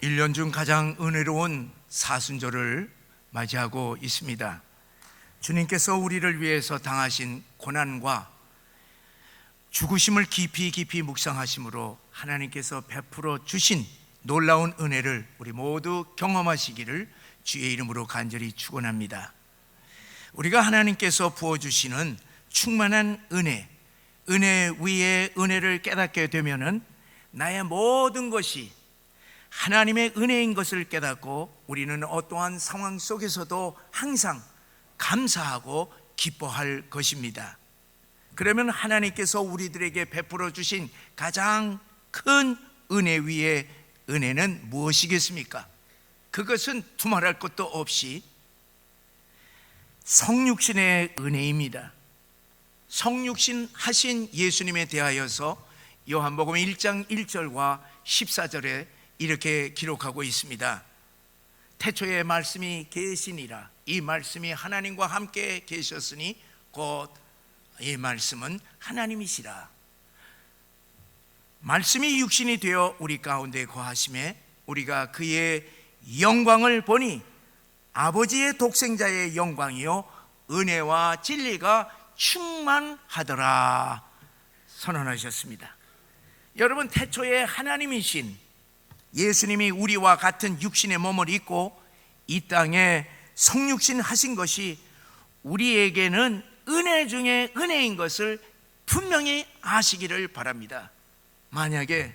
1년 중 가장 은혜로운 사순절을 맞이하고 있습니다. 주님께서 우리를 위해서 당하신 고난과 죽으심을 깊이 묵상하심으로 하나님께서 베풀어 주신 놀라운 은혜를 우리 모두 경험하시기를 주의 이름으로 간절히 축원합니다. 우리가 하나님께서 부어주시는 충만한 은혜 위에 은혜를 깨닫게 되면은 나의 모든 것이 하나님의 은혜인 것을 깨닫고 우리는 어떠한 상황 속에서도 항상 감사하고 기뻐할 것입니다. 그러면 하나님께서 우리들에게 베풀어 주신 가장 큰 은혜 위에 은혜는 무엇이겠습니까? 그것은 두말할 것도 없이 성육신의 은혜입니다. 성육신 하신 예수님에 대하여서 요한복음 1장 1절과 14절에 이렇게 기록하고 있습니다. 태초에 말씀이 계시니라. 이 말씀이 하나님과 함께 계셨으니 곧 이 말씀은 하나님이시라. 말씀이 육신이 되어 우리 가운데 거하심에 우리가 그의 영광을 보니 아버지의 독생자의 영광이요 은혜와 진리가 충만하더라 선언하셨습니다. 여러분, 태초에 하나님이신 예수님이 우리와 같은 육신의 몸을 입고 이 땅에 성육신 하신 것이 우리에게는 은혜 중에 은혜인 것을 분명히 아시기를 바랍니다. 만약에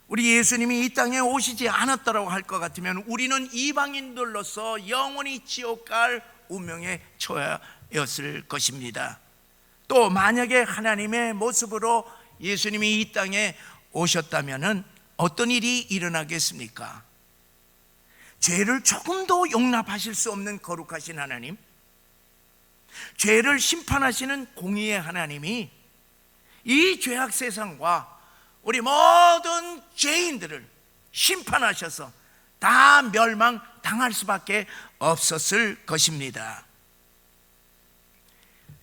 우리 예수님이 이 땅에 오시지 않았다고 할 것 같으면 우리는 이방인들로서 영원히 지옥 갈 운명에 처하였을 것입니다. 또 만약에 하나님의 모습으로 예수님이 이 땅에 오셨다면 어떤 일이 일어나겠습니까? 죄를 조금도 용납하실 수 없는 거룩하신 하나님, 죄를 심판하시는 공의의 하나님이 이 죄악 세상과 우리 모든 죄인들을 심판하셔서 다 멸망당할 수밖에 없었을 것입니다.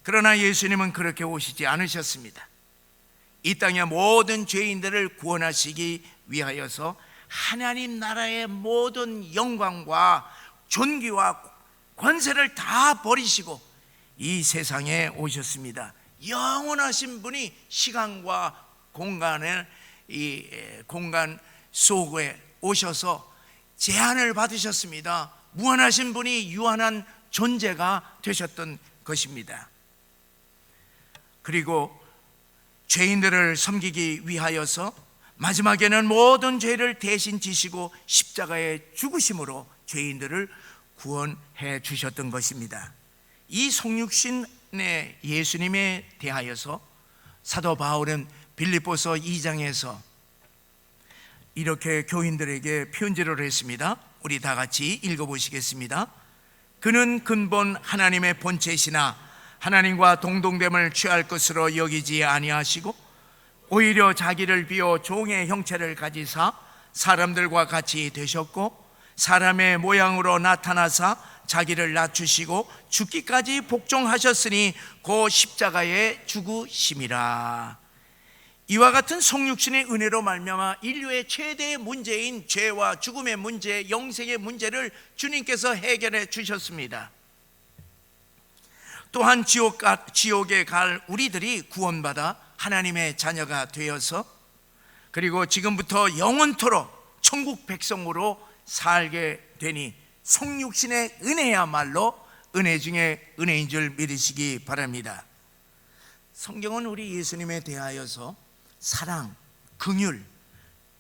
그러나 예수님은 그렇게 오시지 않으셨습니다. 이 땅의 모든 죄인들을 구원하시기 위하여서 하나님 나라의 모든 영광과 존귀와 권세를 다 버리시고 이 세상에 오셨습니다. 영원하신 분이 시간과 공간 속에 오셔서 제한을 받으셨습니다. 무한하신 분이 유한한 존재가 되셨던 것입니다. 그리고 죄인들을 섬기기 위하여서 마지막에는 모든 죄를 대신 지시고 십자가에 죽으심으로 죄인들을 구원해 주셨던 것입니다. 이 성육신의 예수님에 대하여서 사도 바울은 빌립보서 2장에서 이렇게 교인들에게 편지를 했습니다. 우리 다 같이 읽어보시겠습니다. 그는 근본 하나님의 본체시나 하나님과 동등됨을 취할 것으로 여기지 아니하시고 오히려 자기를 비워 종의 형체를 가지사 사람들과 같이 되셨고 사람의 모양으로 나타나사 자기를 낮추시고 죽기까지 복종하셨으니 그 십자가에 죽으심이라. 이와 같은 성육신의 은혜로 말미암아 인류의 최대의 문제인 죄와 죽음의 문제, 영생의 문제를 주님께서 해결해 주셨습니다. 또한 지옥에 갈 우리들이 구원받아 하나님의 자녀가 되어서 그리고 지금부터 영원토록 천국 백성으로 살게 되니 성육신의 은혜야말로 은혜 중에 은혜인 줄 믿으시기 바랍니다. 성경은 우리 예수님에 대하여서 사랑, 긍휼,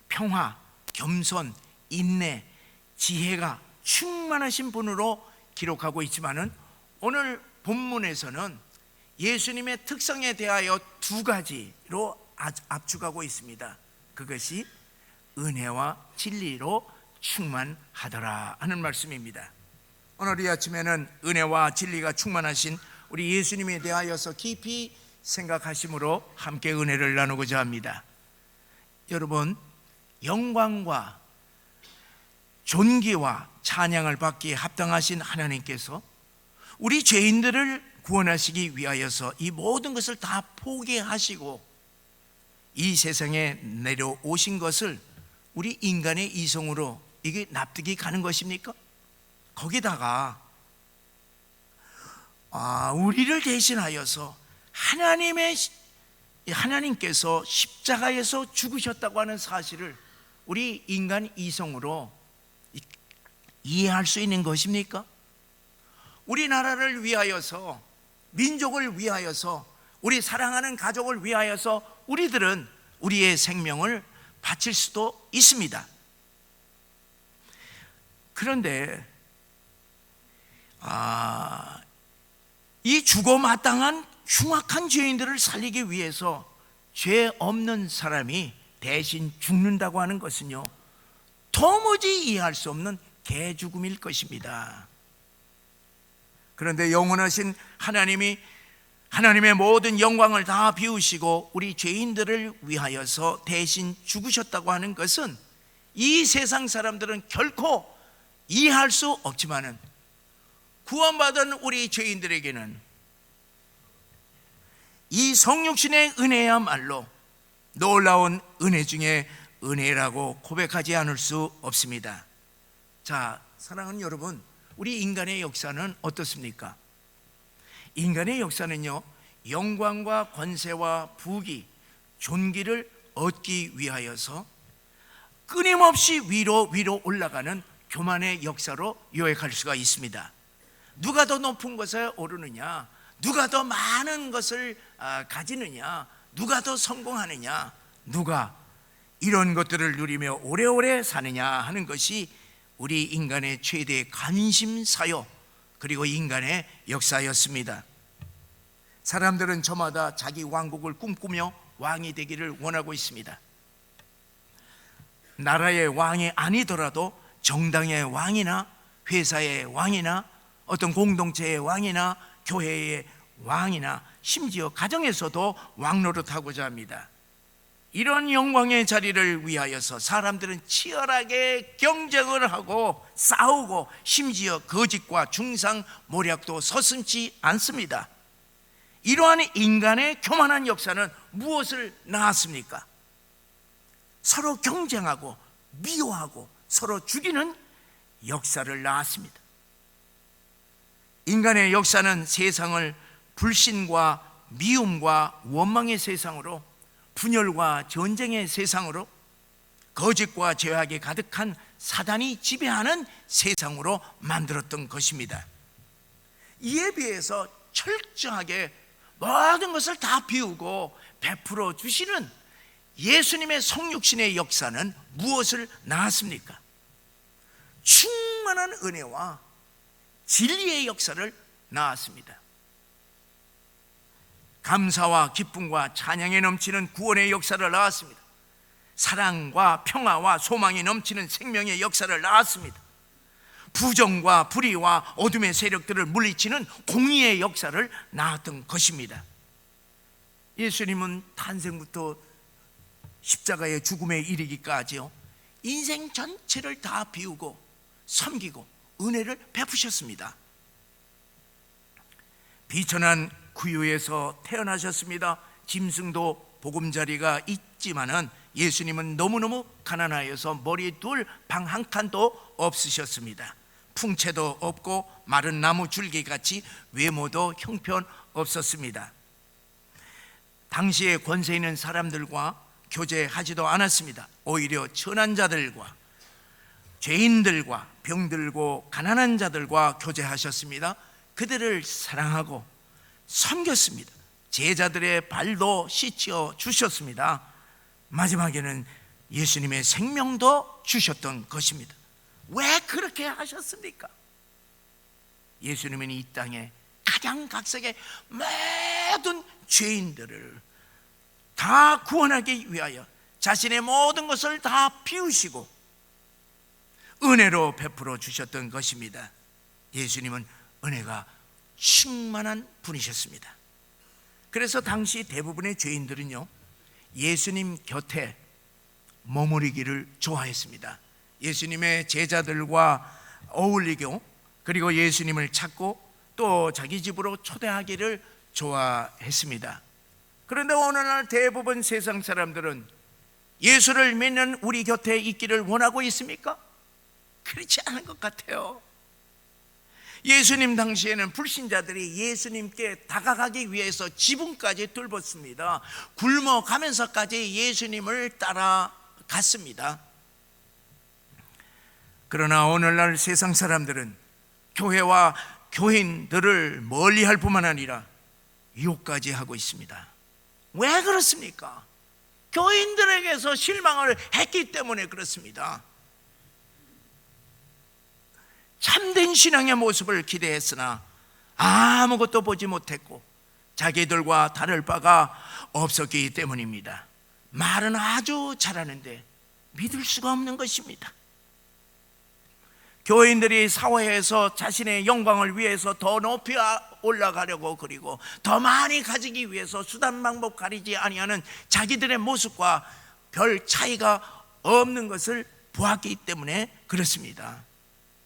평화, 겸손, 인내, 지혜가 충만하신 분으로 기록하고 있지만은 오늘 본문에서는 예수님의 특성에 대하여 두 가지로 압축하고 있습니다. 그것이 은혜와 진리로 충만하더라 하는 말씀입니다. 오늘 이 아침에는 은혜와 진리가 충만하신 우리 예수님에 대하여서 깊이 생각하심으로 함께 은혜를 나누고자 합니다. 여러분, 영광과 존귀와 찬양을 받기에 합당하신 하나님께서 우리 죄인들을 구원하시기 위하여서 이 모든 것을 다 포기하시고 이 세상에 내려오신 것을 우리 인간의 이성으로 이게 납득이 가는 것입니까? 거기다가 우리를 대신하여서 하나님께서 십자가에서 죽으셨다고 하는 사실을 우리 인간 이성으로 이해할 수 있는 것입니까? 우리나라를 위하여서, 민족을 위하여서, 우리 사랑하는 가족을 위하여서 우리들은 우리의 생명을 바칠 수도 있습니다. 그런데 이 죽어 마땅한 흉악한 죄인들을 살리기 위해서 죄 없는 사람이 대신 죽는다고 하는 것은요, 도무지 이해할 수 없는 개죽음일 것입니다. 그런데 영원하신 하나님이 하나님의 모든 영광을 다 비우시고 우리 죄인들을 위하여서 대신 죽으셨다고 하는 것은 이 세상 사람들은 결코 이해할 수 없지만은 구원받은 우리 죄인들에게는 이 성육신의 은혜야말로 놀라운 은혜 중에 은혜라고 고백하지 않을 수 없습니다. 자, 사랑하는 여러분, 우리 인간의 역사는 어떻습니까? 인간의 역사는요, 영광과 권세와 부귀, 존귀를 얻기 위하여서 끊임없이 위로 올라가는 교만의 역사로 요약할 수가 있습니다. 누가 더 높은 것에 오르느냐, 누가 더 많은 것을 가지느냐, 누가 더 성공하느냐, 누가 이런 것들을 누리며 오래오래 사느냐 하는 것이 우리 인간의 최대 관심사요, 그리고 인간의 역사였습니다. 사람들은 저마다 자기 왕국을 꿈꾸며 왕이 되기를 원하고 있습니다. 나라의 왕이 아니더라도 정당의 왕이나 회사의 왕이나 어떤 공동체의 왕이나 교회의 왕이나 심지어 가정에서도 왕노릇하고자 합니다. 이런 영광의 자리를 위하여서 사람들은 치열하게 경쟁을 하고 싸우고 심지어 거짓과 중상모략도 서슴지 않습니다. 이러한 인간의 교만한 역사는 무엇을 낳았습니까? 서로 경쟁하고 미워하고 서로 죽이는 역사를 낳았습니다. 인간의 역사는 세상을 불신과 미움과 원망의 세상으로, 분열과 전쟁의 세상으로, 거짓과 죄악이 가득한 사단이 지배하는 세상으로 만들었던 것입니다. 이에 비해서 철저하게 모든 것을 다 비우고 베풀어 주시는 예수님의 성육신의 역사는 무엇을 낳았습니까? 충만한 은혜와 진리의 역사를 낳았습니다. 감사와 기쁨과 찬양에 넘치는 구원의 역사를 낳았습니다. 사랑과 평화와 소망이 넘치는 생명의 역사를 낳았습니다. 부정과 불의와 어둠의 세력들을 물리치는 공의의 역사를 낳았던 것입니다. 예수님은 탄생부터 십자가의 죽음에 이르기까지요, 인생 전체를 다 비우고 섬기고 은혜를 베푸셨습니다. 비천한 구유에서 태어나셨습니다. 짐승도 보금자리가 있지만은 예수님은 너무너무 가난하여서 머리 둘 방 한 칸도 없으셨습니다. 풍채도 없고 마른 나무 줄기같이 외모도 형편없었습니다. 당시에 권세 있는 사람들과 교제하지도 않았습니다. 오히려 천한 자들과 죄인들과 병들고 가난한 자들과 교제하셨습니다. 그들을 사랑하고 섬겼습니다. 제자들의 발도 씻어 주셨습니다. 마지막에는 예수님의 생명도 주셨던 것입니다. 왜 그렇게 하셨습니까? 예수님은 이 땅에 가장 각색의 모든 죄인들을 다 구원하기 위하여 자신의 모든 것을 다 비우시고 은혜로 베풀어 주셨던 것입니다. 예수님은 은혜가 충만한 분이셨습니다. 그래서 당시 대부분의 죄인들은요, 예수님 곁에 머무르기를 좋아했습니다. 예수님의 제자들과 어울리고, 그리고 예수님을 찾고 또 자기 집으로 초대하기를 좋아했습니다. 그런데 오늘날 대부분 세상 사람들은 예수를 믿는 우리 곁에 있기를 원하고 있습니까? 그렇지 않은 것 같아요. 예수님 당시에는 불신자들이 예수님께 다가가기 위해서 지붕까지 뚫었습니다. 굶어가면서까지 예수님을 따라갔습니다. 그러나 오늘날 세상 사람들은 교회와 교인들을 멀리할 뿐만 아니라 유혹까지 하고 있습니다. 왜 그렇습니까? 교인들에게서 실망을 했기 때문에 그렇습니다. 참된 신앙의 모습을 기대했으나 아무것도 보지 못했고 자기들과 다를 바가 없었기 때문입니다. 말은 아주 잘하는데 믿을 수가 없는 것입니다. 교인들이 사회에서 자신의 영광을 위해서 더 높이 올라가려고, 그리고 더 많이 가지기 위해서 수단 방법 가리지 아니하는 자기들의 모습과 별 차이가 없는 것을 보았기 때문에 그렇습니다.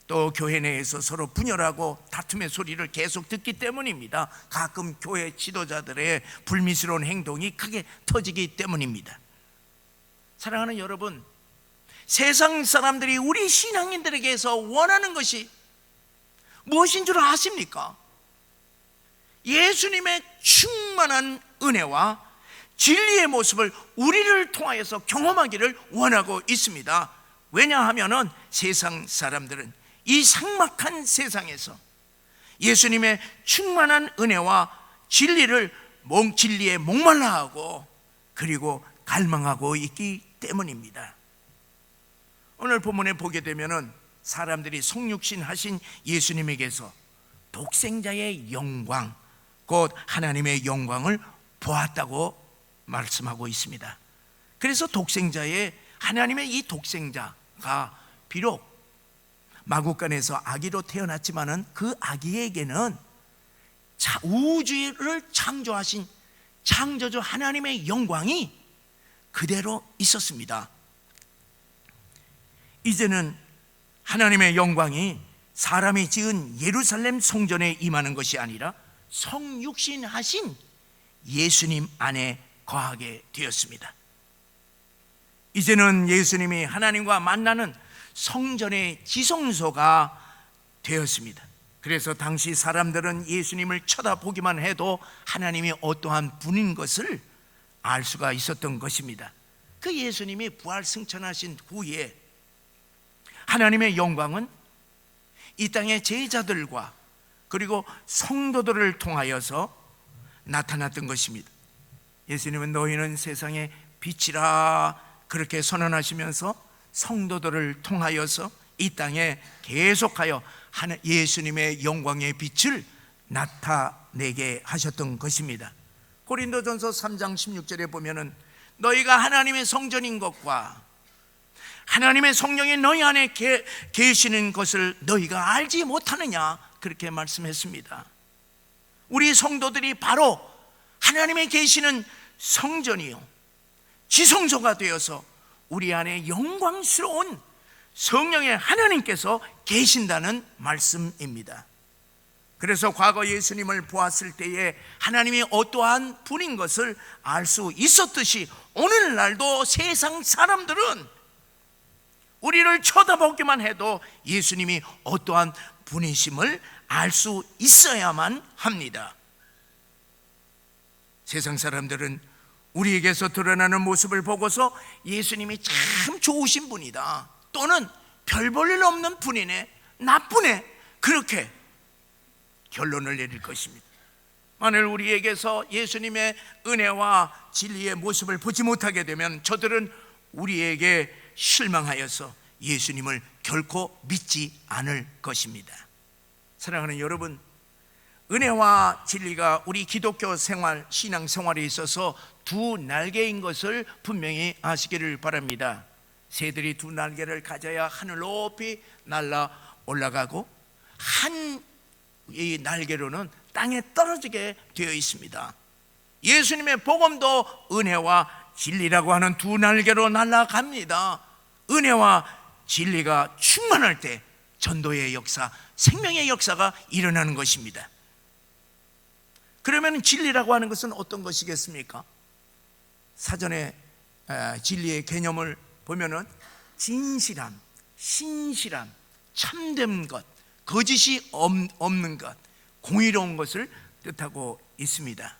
또 교회 내에서 서로 분열하고 다툼의 소리를 계속 듣기 때문입니다. 가끔 교회 지도자들의 불미스러운 행동이 크게 터지기 때문입니다. 사랑하는 여러분, 세상 사람들이 우리 신앙인들에게서 원하는 것이 무엇인 줄 아십니까? 예수님의 충만한 은혜와 진리의 모습을 우리를 통하여서 경험하기를 원하고 있습니다. 왜냐하면 세상 사람들은 이 삭막한 세상에서 예수님의 충만한 은혜와 진리를 진리에 목말라하고 그리고 갈망하고 있기 때문입니다. 오늘 본문에 보게 되면은 사람들이 성육신 하신 예수님에게서 독생자의 영광, 곧 하나님의 영광을 보았다고 말씀하고 있습니다. 그래서 독생자의, 하나님의 이 독생자가 비록 마구간에서 아기로 태어났지만은 그 아기에게는 우주를 창조하신 창조주 하나님의 영광이 그대로 있었습니다. 이제는 하나님의 영광이 사람이 지은 예루살렘 성전에 임하는 것이 아니라 성육신하신 예수님 안에 거하게 되었습니다. 이제는 예수님이 하나님과 만나는 성전의 지성소가 되었습니다. 그래서 당시 사람들은 예수님을 쳐다보기만 해도 하나님이 어떠한 분인 것을 알 수가 있었던 것입니다. 그 예수님이 부활 승천하신 후에 하나님의 영광은 이 땅의 제자들과 그리고 성도들을 통하여서 나타났던 것입니다. 예수님은 너희는 세상의 빛이라 그렇게 선언하시면서 성도들을 통하여서 이 땅에 계속하여 예수님의 영광의 빛을 나타내게 하셨던 것입니다. 고린도전서 3장 16절에 보면은 너희가 하나님의 성전인 것과 하나님의 성령이 너희 안에 계시는 것을 너희가 알지 못하느냐, 그렇게 말씀했습니다. 우리 성도들이 바로 하나님의 계시는 성전이요 지성소가 되어서 우리 안에 영광스러운 성령의 하나님께서 계신다는 말씀입니다. 그래서 과거 예수님을 보았을 때에 하나님이 어떠한 분인 것을 알 수 있었듯이 오늘날도 세상 사람들은 우리를 쳐다보기만 해도 예수님이 어떠한 분이심을 알 수 있어야만 합니다. 세상 사람들은 우리에게서 드러나는 모습을 보고서 예수님이 참 좋으신 분이다, 또는 별 볼 일 없는 분이네, 나쁘네, 그렇게 결론을 내릴 것입니다. 만일 우리에게서 예수님의 은혜와 진리의 모습을 보지 못하게 되면 저들은 우리에게 실망하여서 예수님을 결코 믿지 않을 것입니다. 사랑하는 여러분, 은혜와 진리가 우리 기독교 생활, 신앙 생활에 있어서 두 날개인 것을 분명히 아시기를 바랍니다. 새들이 두 날개를 가져야 하늘 높이 날아 올라가고 한 이 날개로는 땅에 떨어지게 되어 있습니다. 예수님의 복음도 은혜와 진리라고 하는 두 날개로 날아갑니다. 은혜와 진리가 충만할 때 전도의 역사, 생명의 역사가 일어나는 것입니다. 그러면 진리라고 하는 것은 어떤 것이겠습니까? 사전에 진리의 개념을 보면은 진실함, 신실함, 참된 것, 거짓이 없는 것, 공의로운 것을 뜻하고 있습니다.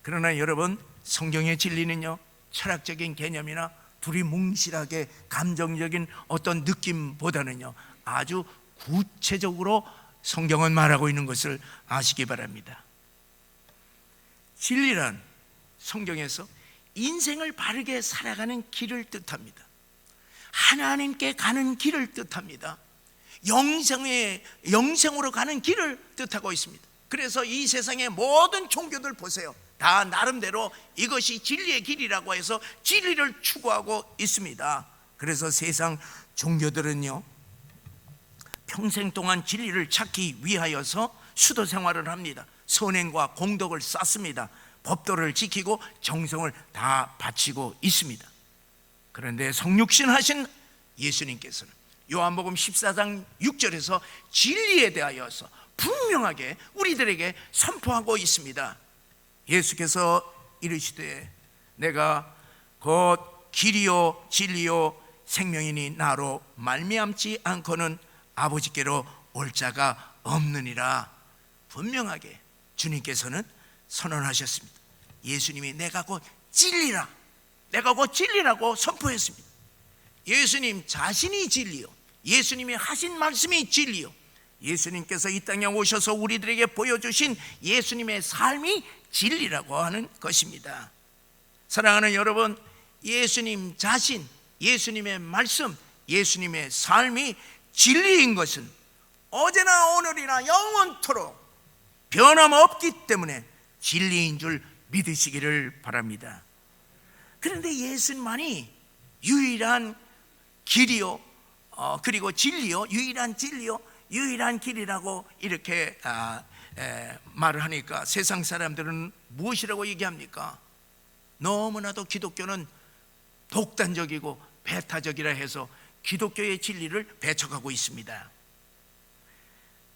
그러나 여러분, 성경의 진리는요, 철학적인 개념이나 두리뭉실하게 감정적인 어떤 느낌보다는요, 아주 구체적으로 성경은 말하고 있는 것을 아시기 바랍니다. 진리란 성경에서 인생을 바르게 살아가는 길을 뜻합니다. 하나님께 가는 길을 뜻합니다. 영생으로 가는 길을 뜻하고 있습니다. 그래서 이 세상의 모든 종교들 보세요. 다 나름대로 이것이 진리의 길이라고 해서 진리를 추구하고 있습니다. 그래서 세상 종교들은요, 평생 동안 진리를 찾기 위하여서 수도 생활을 합니다. 선행과 공덕을 쌓습니다. 법도를 지키고 정성을 다 바치고 있습니다. 그런데 성육신 하신 예수님께서는 요한복음 14장 6절에서 진리에 대하여서 분명하게 우리들에게 선포하고 있습니다. 예수께서 이르시되 내가 곧 길이요 진리요 생명이니 나로 말미암지 않고는 아버지께로 올 자가 없느니라. 분명하게 주님께서는 선언하셨습니다. 예수님이 내가 곧 진리라, 내가 곧 진리라고 선포했습니다. 예수님 자신이 진리요, 예수님이 하신 말씀이 진리요, 예수님께서 이 땅에 오셔서 우리들에게 보여주신 예수님의 삶이 진리라고 하는 것입니다. 사랑하는 여러분, 예수님 자신, 예수님의 말씀, 예수님의 삶이 진리인 것은 어제나 오늘이나 영원토록 변함없기 때문에 진리인 줄 믿으시기를 바랍니다. 그런데 예수님만이 유일한 길이요, 그리고 진리요, 유일한 진리요, 유일한 길이라고 이렇게 말을 하니까 세상 사람들은 무엇이라고 얘기합니까? 너무나도 기독교는 독단적이고 배타적이라 해서 기독교의 진리를 배척하고 있습니다.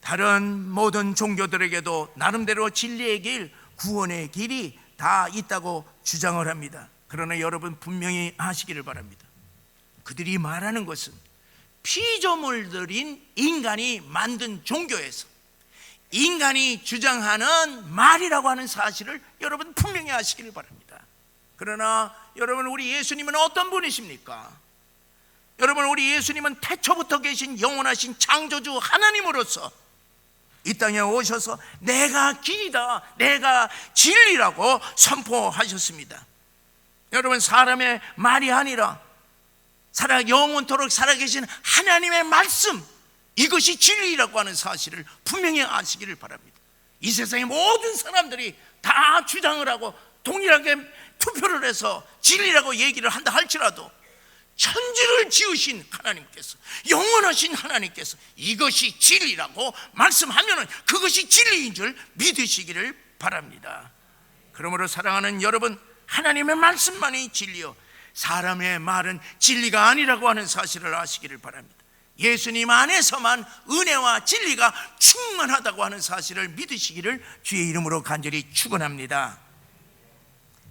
다른 모든 종교들에게도 나름대로 진리의 길, 구원의 길이 다 있다고 주장을 합니다. 그러나 여러분 분명히 아시기를 바랍니다. 그들이 말하는 것은 피조물들인 인간이 만든 종교에서 인간이 주장하는 말이라고 하는 사실을 여러분 분명히 아시기를 바랍니다. 그러나 여러분, 우리 예수님은 어떤 분이십니까? 여러분, 우리 예수님은 태초부터 계신 영원하신 창조주 하나님으로서 이 땅에 오셔서 내가 길이다, 내가 진리라고 선포하셨습니다. 여러분, 사람의 말이 아니라 영원토록 살아계신 하나님의 말씀, 이것이 진리라고 하는 사실을 분명히 아시기를 바랍니다. 이 세상의 모든 사람들이 다 주장을 하고 동일하게 투표를 해서 진리라고 얘기를 한다 할지라도 천지를 지으신 하나님께서, 영원하신 하나님께서 이것이 진리라고 말씀하면 그것이 진리인 줄 믿으시기를 바랍니다. 그러므로 사랑하는 여러분, 하나님의 말씀만이 진리요, 사람의 말은 진리가 아니라고 하는 사실을 아시기를 바랍니다. 예수님 안에서만 은혜와 진리가 충만하다고 하는 사실을 믿으시기를 주의 이름으로 간절히 축원합니다.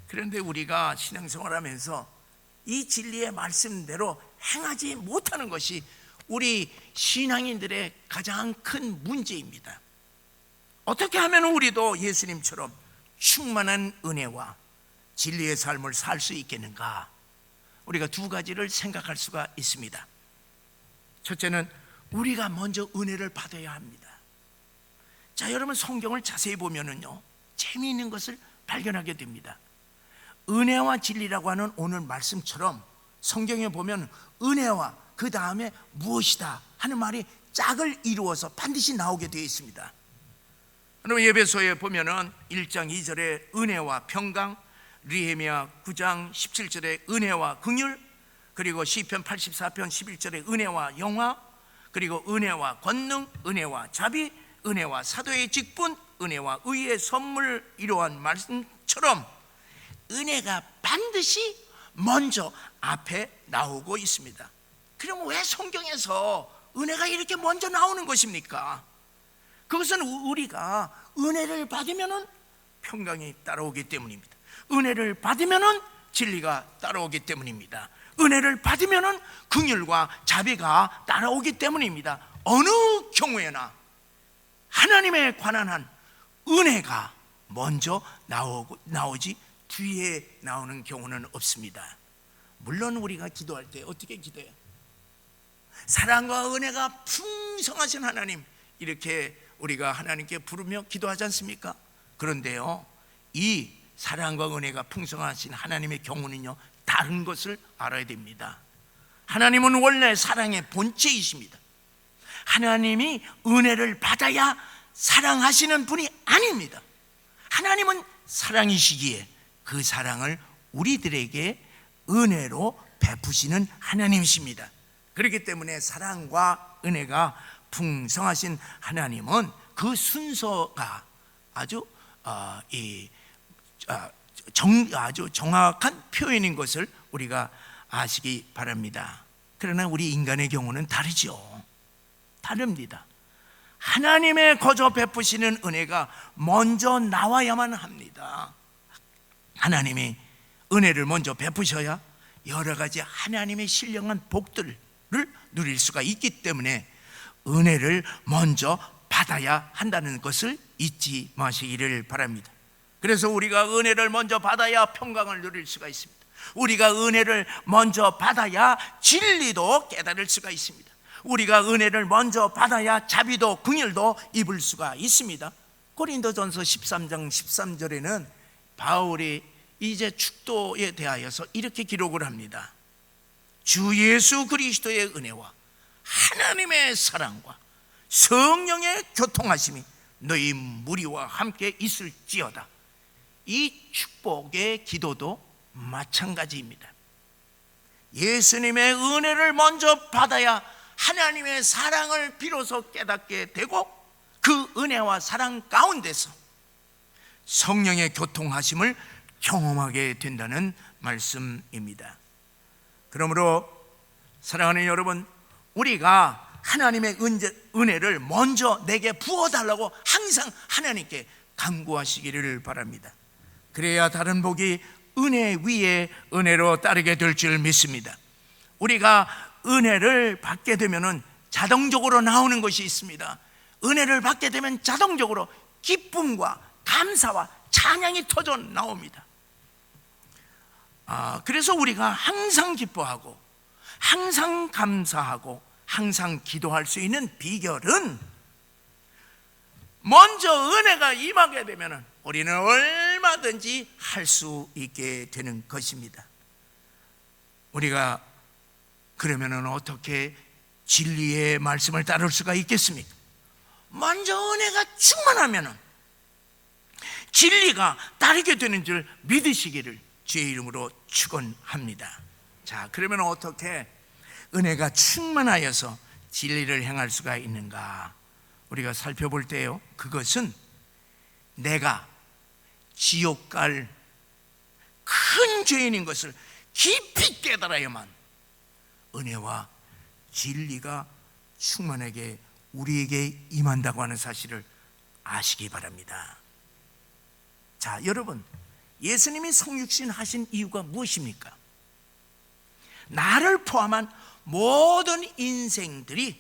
그런데 우리가 신앙생활하면서 이 진리의 말씀대로 행하지 못하는 것이 우리 신앙인들의 가장 큰 문제입니다. 어떻게 하면 우리도 예수님처럼 충만한 은혜와 진리의 삶을 살 수 있겠는가? 우리가 두 가지를 생각할 수가 있습니다. 첫째는 우리가 먼저 은혜를 받아야 합니다. 자, 여러분, 성경을 자세히 보면은요, 재미있는 것을 발견하게 됩니다. 은혜와 진리라고 하는 오늘 말씀처럼 성경에 보면 은혜와 그 다음에 무엇이다 하는 말이 짝을 이루어서 반드시 나오게 되어 있습니다. 여러분, 에베소에 보면은 1장 2절에 은혜와 평강, 느헤미야 9장 17절에 은혜와 긍휼, 그리고 시편 84편 11절에 은혜와 영화, 그리고 은혜와 권능, 은혜와 자비, 은혜와 사도의 직분, 은혜와 의의 선물, 이러한 말씀처럼 은혜가 반드시 먼저 앞에 나오고 있습니다. 그럼 왜 성경에서 은혜가 이렇게 먼저 나오는 것입니까? 그것은 우리가 은혜를 받으면 평강이 따라오기 때문입니다. 은혜를 받으면 진리가 따라오기 때문입니다. 은혜를 받으면 긍휼과 자비가 따라오기 때문입니다. 어느 경우에나 하나님에 관한 한 은혜가 먼저 나오지 뒤에 나오는 경우는 없습니다. 물론 우리가 기도할 때 어떻게 기도해요? 사랑과 은혜가 풍성하신 하나님, 이렇게 우리가 하나님께 부르며 기도하지 않습니까? 그런데요, 이 사랑과 은혜가 풍성하신 하나님의 경우는요, 다른 것을 알아야 됩니다. 하나님은 원래 사랑의 본체이십니다. 하나님이 은혜를 받아야 사랑하시는 분이 아닙니다. 하나님은 사랑이시기에 그 사랑을 우리들에게 은혜로 베푸시는 하나님이십니다. 그렇기 때문에 사랑과 은혜가 풍성하신 하나님은 그 순서가 아주 정확한 표현인 것을 우리가 아시기 바랍니다. 그러나 우리 인간의 경우는 다르죠. 다릅니다. 하나님의 거저 베푸시는 은혜가 먼저 나와야만 합니다. 하나님이 은혜를 먼저 베푸셔야 여러 가지 하나님의 신령한 복들을 누릴 수가 있기 때문에 은혜를 먼저 받아야 한다는 것을 잊지 마시기를 바랍니다. 그래서 우리가 은혜를 먼저 받아야 평강을 누릴 수가 있습니다. 우리가 은혜를 먼저 받아야 진리도 깨달을 수가 있습니다. 우리가 은혜를 먼저 받아야 자비도 긍휼도 입을 수가 있습니다. 고린도전서 13장 13절에는 바울이 이제 축도에 대하여서 이렇게 기록을 합니다. 주 예수 그리스도의 은혜와 하나님의 사랑과 성령의 교통하심이 너희 무리와 함께 있을지어다. 이 축복의 기도도 마찬가지입니다. 예수님의 은혜를 먼저 받아야 하나님의 사랑을 비로소 깨닫게 되고 그 은혜와 사랑 가운데서 성령의 교통하심을 경험하게 된다는 말씀입니다. 그러므로 사랑하는 여러분, 우리가 하나님의 은혜를 먼저 내게 부어달라고 항상 하나님께 간구하시기를 바랍니다. 그래야 다른 복이 은혜 위에 은혜로 따르게 될 줄 믿습니다. 우리가 은혜를 받게 되면 자동적으로 나오는 것이 있습니다. 은혜를 받게 되면 자동적으로 기쁨과 감사와 찬양이 터져 나옵니다. 그래서 우리가 항상 기뻐하고 항상 감사하고 항상 기도할 수 있는 비결은 먼저 은혜가 임하게 되면 우리는 얼마든지 할 수 있게 되는 것입니다. 우리가 그러면 어떻게 진리의 말씀을 따를 수가 있겠습니까? 먼저 은혜가 충만하면 진리가 따르게 되는 줄 믿으시기를 주의 이름으로 축원합니다. 자, 그러면 어떻게 은혜가 충만하여서 진리를 행할 수가 있는가? 우리가 살펴볼 때요, 그것은 내가 지옥 갈 큰 죄인인 것을 깊이 깨달아야만 은혜와 진리가 충만하게 우리에게 임한다고 하는 사실을 아시기 바랍니다. 자, 여러분, 예수님이 성육신 하신 이유가 무엇입니까? 나를 포함한 모든 인생들이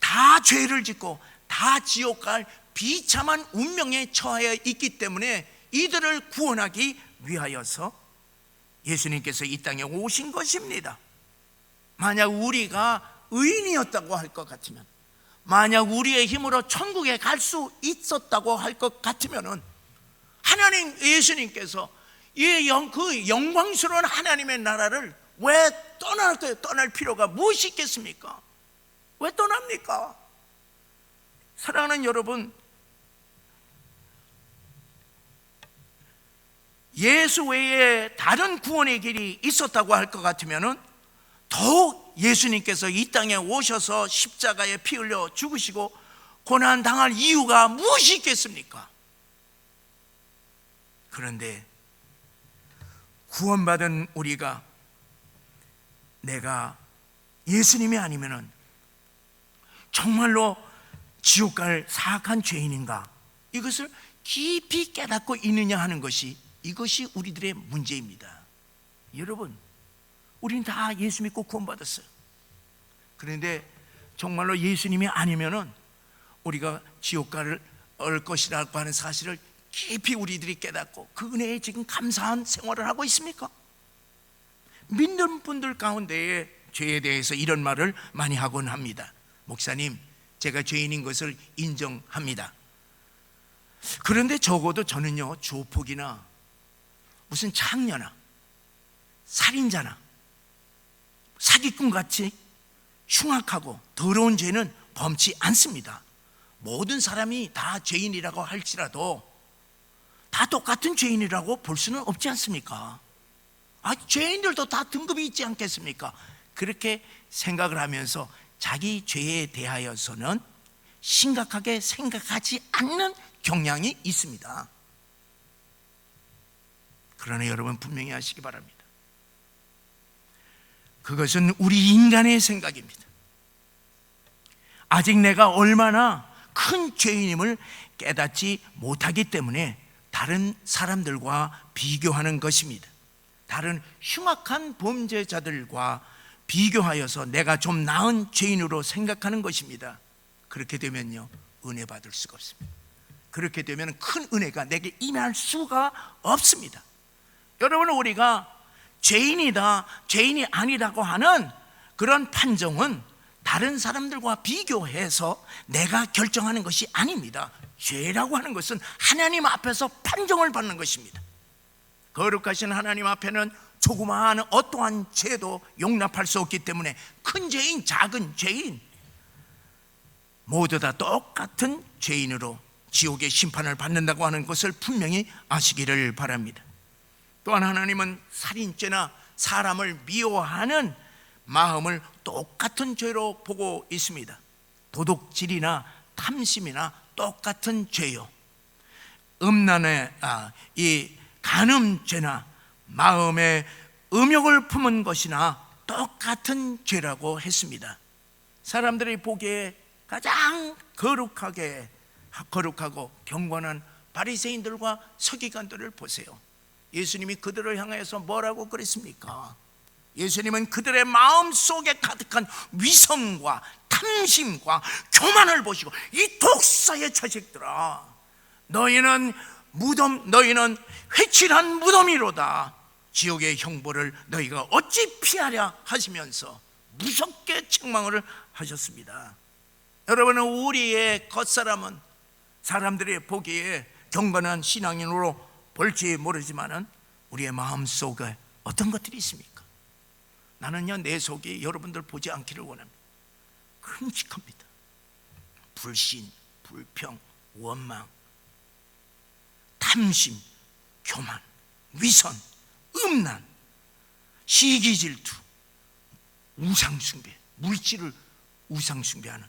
다 죄를 짓고 다 지옥 갈 비참한 운명에 처하여 있기 때문에 이들을 구원하기 위하여서 예수님께서 이 땅에 오신 것입니다. 만약 우리가 의인이었다고 할 것 같으면, 만약 우리의 힘으로 천국에 갈 수 있었다고 할 것 같으면 하나님 예수님께서 그 영광스러운 하나님의 나라를 왜 떠날 필요가 무엇이 있겠습니까? 왜 떠납니까? 사랑하는 여러분, 예수 외에 다른 구원의 길이 있었다고 할 것 같으면 더욱 예수님께서 이 땅에 오셔서 십자가에 피 흘려 죽으시고 고난 당할 이유가 무엇이 있겠습니까? 그런데 구원받은 우리가 내가 예수님이 아니면은 정말로 지옥 갈 사악한 죄인인가? 이것을 깊이 깨닫고 있느냐 하는 것이, 이것이 우리들의 문제입니다. 여러분, 우리는 다 예수 믿고 구원받았어요. 그런데 정말로 예수님이 아니면은 우리가 지옥 갈 것이라고 하는 사실을 깊이 우리들이 깨닫고 그 은혜에 지금 감사한 생활을 하고 있습니까? 믿는 분들 가운데에 죄에 대해서 이런 말을 많이 하곤 합니다. 목사님, 제가 죄인인 것을 인정합니다. 그런데 적어도 저는요, 조폭이나 무슨 창녀나 살인자나 사기꾼같이 흉악하고 더러운 죄는 범치 않습니다. 모든 사람이 다 죄인이라고 할지라도 다 똑같은 죄인이라고 볼 수는 없지 않습니까? 죄인들도 다 등급이 있지 않겠습니까? 그렇게 생각을 하면서 자기 죄에 대하여서는 심각하게 생각하지 않는 경향이 있습니다. 그러나 여러분 분명히 아시기 바랍니다. 그것은 우리 인간의 생각입니다. 아직 내가 얼마나 큰 죄인임을 깨닫지 못하기 때문에 다른 사람들과 비교하는 것입니다. 다른 흉악한 범죄자들과 비교하여서 내가 좀 나은 죄인으로 생각하는 것입니다. 그렇게 되면요, 은혜 받을 수가 없습니다. 그렇게 되면 큰 은혜가 내게 임할 수가 없습니다. 여러분, 우리가 죄인이다, 죄인이 아니라고 하는 그런 판정은 다른 사람들과 비교해서 내가 결정하는 것이 아닙니다. 죄라고 하는 것은 하나님 앞에서 판정을 받는 것입니다. 거룩하신 하나님 앞에는 조그마한 어떠한 죄도 용납할 수 없기 때문에 큰 죄인, 작은 죄인 모두 다 똑같은 죄인으로 지옥의 심판을 받는다고 하는 것을 분명히 아시기를 바랍니다. 또한 하나님은 살인죄나 사람을 미워하는 마음을 똑같은 죄로 보고 있습니다. 도둑질이나 탐심이나 똑같은 죄요. 음란의 이 간음죄나 마음에 음욕을 품은 것이나 똑같은 죄라고 했습니다. 사람들이 보기에 가장 거룩하고 경건한 바리새인들과 서기관들을 보세요. 예수님이 그들을 향해서 뭐라고 그랬습니까? 예수님은 그들의 마음속에 가득한 위선과 탐심과 교만을 보시고, 이 독사의 자식들아, 너희는 회칠한 무덤이로다. 지옥의 형벌을 너희가 어찌 피하랴 하시면서 무섭게 책망을 하셨습니다. 여러분은 우리의 겉사람은 사람들이 보기에 경건한 신앙인으로 볼지 모르지만은 우리의 마음속에 어떤 것들이 있습니까? 나는요, 내 속이 여러분들 보지 않기를 원합니다. 끔찍합니다. 불신, 불평, 원망, 탐심, 교만, 위선, 음란, 시기질투, 우상숭배, 물질을 우상숭배하는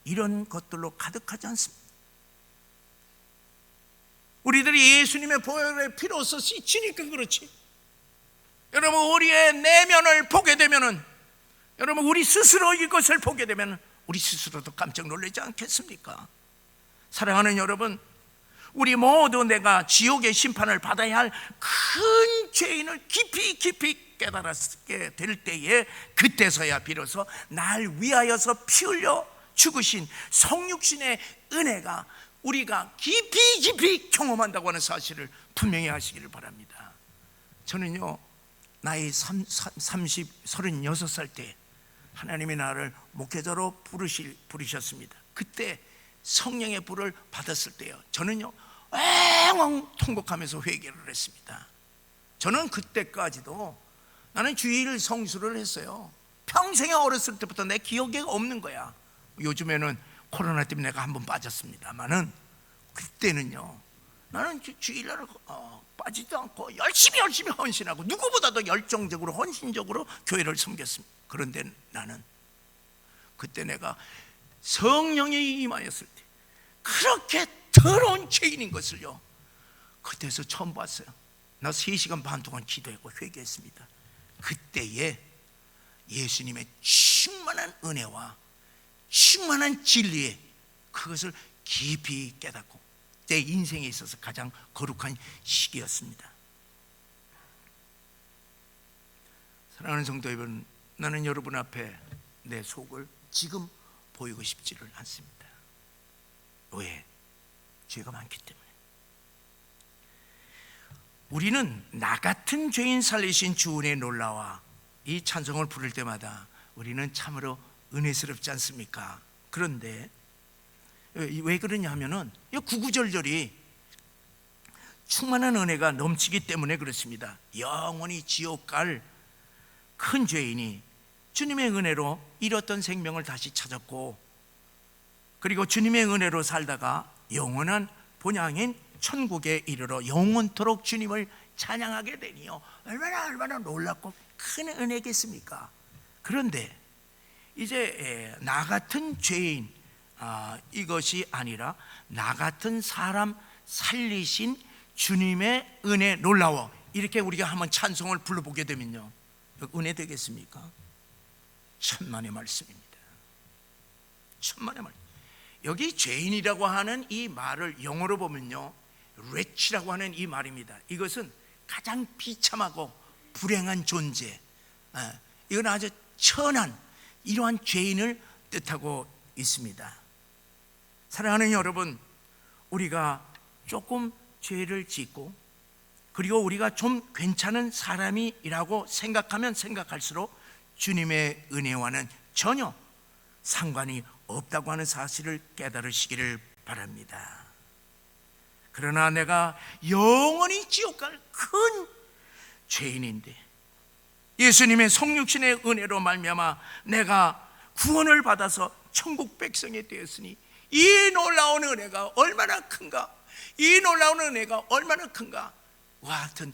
이런 것들로 가득하지 않습니다. 우리들이 예수님의 보혈의 피로서 씻히니까 그렇지. 여러분, 우리의 내면을 보게 되면은, 여러분, 우리 스스로 이것을 보게 되면 우리 스스로도 깜짝 놀라지 않겠습니까? 사랑하는 여러분, 우리 모두 내가 지옥의 심판을 받아야 할 큰 죄인을 깊이 깨달았게 될 때에, 그때서야 비로소 날 위하여서 피 흘려 죽으신 성육신의 은혜가 우리가 깊이 경험한다고 하는 사실을 분명히 아시기를 바랍니다. 저는요, 나이 36살 때 하나님이 나를 목회자로 부르셨습니다. 그때 성령의 불을 받았을 때요, 저는요 엉엉 통곡하면서 회개를 했습니다. 저는 그때까지도 나는 주일 성수를 했어요. 평생에 어렸을 때부터 내 기억에 없는 거야. 요즘에는 코로나 때문에 내가 한번 빠졌습니다만은, 그때는요 나는 주일날 빠지도 않고 열심히 헌신하고 누구보다도 열정적으로 헌신적으로 교회를 섬겼습니다. 그런데 나는 그때 내가 성령이 임하였을 때 그렇게 더러운 죄인인 것을요, 그때서 처음 봤어요. 나 3시간 반 동안 기도했고 회개했습니다. 그때에 예수님의 충만한 은혜와 충만한 진리에 그것을 깊이 깨닫고 내 인생에 있어서 가장 거룩한 시기였습니다. 사랑하는 성도 여러분, 나는 여러분 앞에 내 속을 지금 보이고 싶지를 않습니다. 왜? 죄가 많기 때문에. 우리는 나 같은 죄인 살리신 주 은혜의 놀라와 이 찬송을 부를 때마다 우리는 참으로 은혜스럽지 않습니까? 그런데 왜 그러냐 하면은 이 구구절절이 충만한 은혜가 넘치기 때문에 그렇습니다. 영원히 지옥 갈 큰 죄인이 주님의 은혜로 잃었던 생명을 다시 찾았고, 그리고 주님의 은혜로 살다가 영원한 본향인 천국에 이르러 영원토록 주님을 찬양하게 되니요, 얼마나 놀랍고 큰 은혜겠습니까? 그런데 이제 나 같은 죄인, 이것이 아니라 나 같은 사람 살리신 주님의 은혜 놀라워, 이렇게 우리가 한번 찬송을 불러보게 되면요, 은혜 되겠습니까? 천만의 말씀입니다. 천만의 말씀. 여기 죄인이라고 하는 이 말을 영어로 보면요, wretch라고 하는 이 말입니다. 이것은 가장 비참하고 불행한 존재, 이건 아주 천한 이러한 죄인을 뜻하고 있습니다. 사랑하는 여러분, 우리가 조금 죄를 짓고 그리고 우리가 좀 괜찮은 사람이라고 생각하면 생각할수록 주님의 은혜와는 전혀 상관이 없다고 하는 사실을 깨달으시기를 바랍니다. 그러나 내가 영원히 지옥 갈 큰 죄인인데 예수님의 성육신의 은혜로 말미암아 내가 구원을 받아서 천국 백성이 되었으니 이 놀라운 은혜가 얼마나 큰가, 이 놀라운 은혜가 얼마나 큰가 와 같은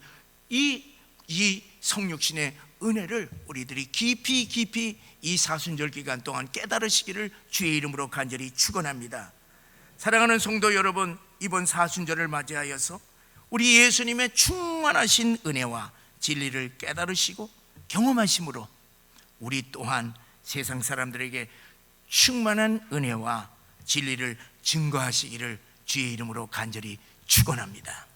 이 성육신의 은혜를 우리들이 깊이 이 사순절 기간 동안 깨달으시기를 주의 이름으로 간절히 축원합니다. 사랑하는 성도 여러분, 이번 사순절을 맞이하여서 우리 예수님의 충만하신 은혜와 진리를 깨달으시고 경험하심으로 우리 또한 세상 사람들에게 충만한 은혜와 진리를 증거하시기를 주의 이름으로 간절히 축원합니다.